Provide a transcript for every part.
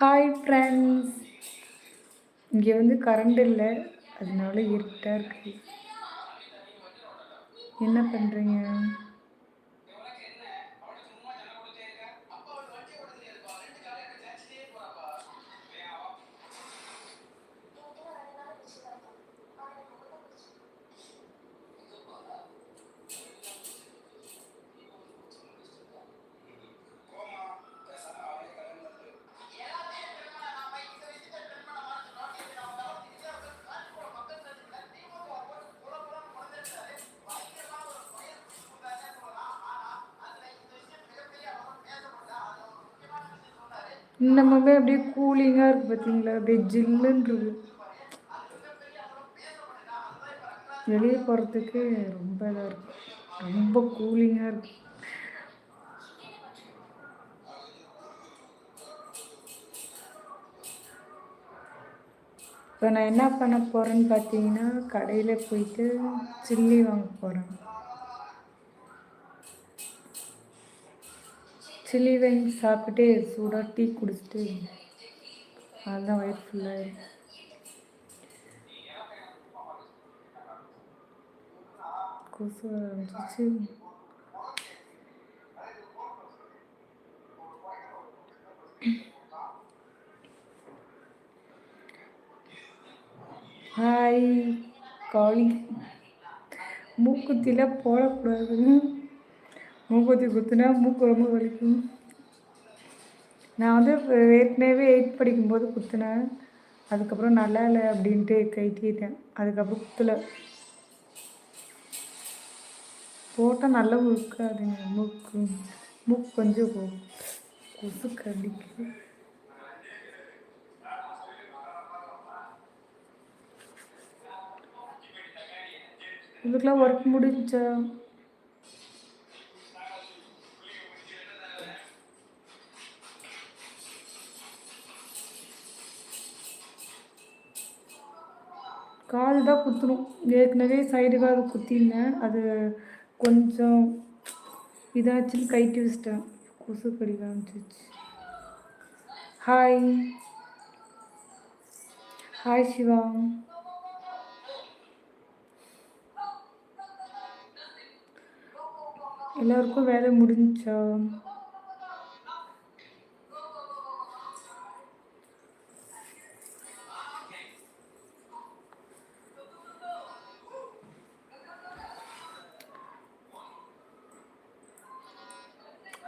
Hi friends. இங்கே வந்து current இல்லை, அதனால இருட்டாக இருக்கு. என்ன பண்ணுறீங்க? இன்னமுமே அப்படியே கூலிங்காக இருக்குது பார்த்தீங்களா? அப்படியே ஜில்லுன்றது. வெளியே போகிறதுக்கு ரொம்ப இதாக இருக்குது, ரொம்ப கூலிங்காக இருக்குது. இப்போ நான் என்ன பண்ண போகிறேன்னு பார்த்தீங்கன்னா, கடையில் போயிட்டு சில்லி வாங்க போகிறேன். சில்லி வாங்கி சாப்பிட்டு சூடாக டீ குடிச்சிட்டு அதுதான் வயிறு ஃபுல்லாக. கொசு ஆரம்பிச்சிச்சு. ஹாய் காளி. மூக்குத்திலாம் போடக்கூடாதுன்னு, மூக்குத்தி குத்துனா மூக்கு ரொம்ப வலிக்கும். நான் வந்து ஏற்கனவே 8th படிக்கும்போது குத்துனேன், அதுக்கப்புறம் நல்லா இல்லை அப்படின்ட்டு கைட்டிட்டேன். அதுக்கப்புறம் குத்தலை. போட்டால் நல்லா முழுக்காதுங்க, மூக்கு கொஞ்சம் கொசு கடிக்கு. இதுக்கெல்லாம் ஒர்க் முடிஞ்சா? காது தான் குத்தணும். ஏற்கனவே சைடு காது குத்திருந்தேன், அது கொஞ்சம் இதாச்சுன்னு கைட்டி வச்சிட்டேன். கொசு கடிக்க ஆரம்பிச்சிச்சு. Hi hi Shiva. எல்லாருக்கும் வேலை முடிஞ்சா?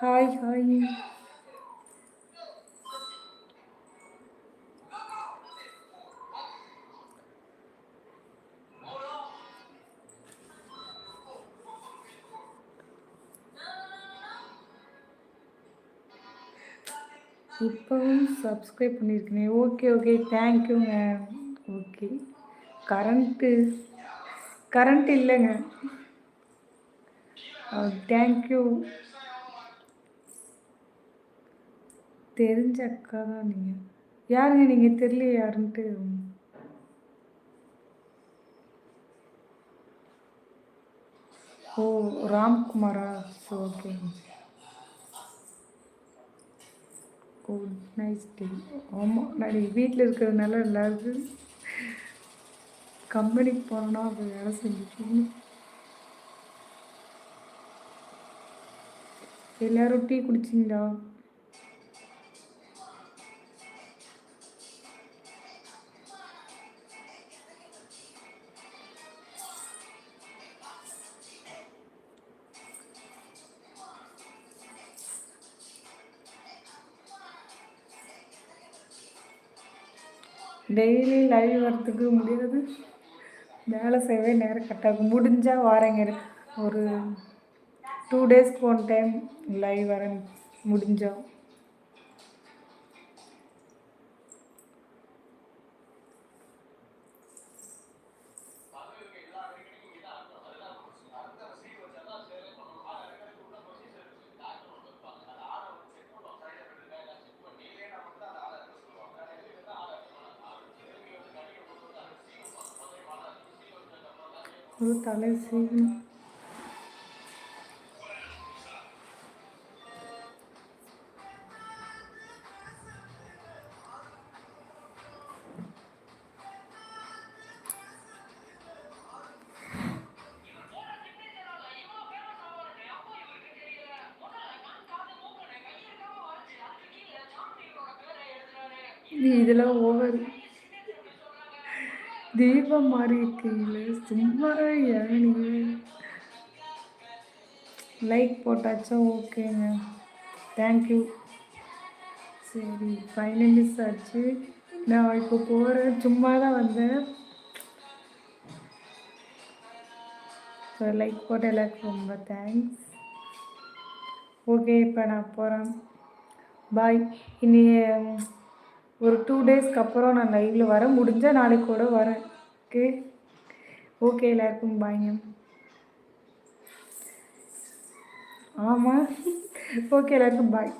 Hi hi. இப்போவும் சப்ஸ்கிரைப் பண்ணியிருக்கேன். ஓகே ஓகே, தேங்க்யூங்க. ஓகே. கரண்ட் இல்லைங்க. தேங்க்யூ. தெரிஞ்ச அக்கா தான் நீங்கள். யாருங்க நீங்கள்? தெரியல யாருன்ட்டு. ஓ, ராம்குமாரா? ஓகே. Good nice day. ஆமாம், நான் வீட்டில் இருக்கிறதுனால எல்லாருக்கும் கம்பெனிக்கு போனோன்னா அப்போ வேலை செஞ்சுக்கணும். எல்லோரும் டீ குடிச்சிங்களா? டெய்லி லைவ் வரத்துக்கு முடியாது, வேலை செய்யவே நேரம் கட்டாகும். முடிஞ்சால் வாரேங்க, ஒரு 2 டேஸ்க்கு 1 டைம் லைவ் வரேன் முடிஞ்சா. ஒரு தலை சீவணும். நீ இதெல்லாம் ஓவர். தீபம் மாறி இருக்கீங்களே சும்மா ஏன் நீங்கள் லைக் போட்டாச்சா? ஓகேங்க, தேங்க்யூ. சரி 5 நிமிஷம் ஆச்சு. நான் இப்போ போகிறேன், சும்மா தான் வந்தேன். ஸோ லைக் போட்ட எல்லாருக்கும் ரொம்ப தேங்க்ஸ். ஓகே, இப்போ நான் போகிறேன். பாய். இனி ஒரு 2 டேஸ்க்கு அப்புறம் நான் லைவில் வரேன். முடிஞ்சால் நாளைக்கு கூட வரேன். ஓகே ஓகே, எல்லாருக்கும் பாய்ங்க. ஆமாம், ஓகே, எல்லாருக்கும் பாய்.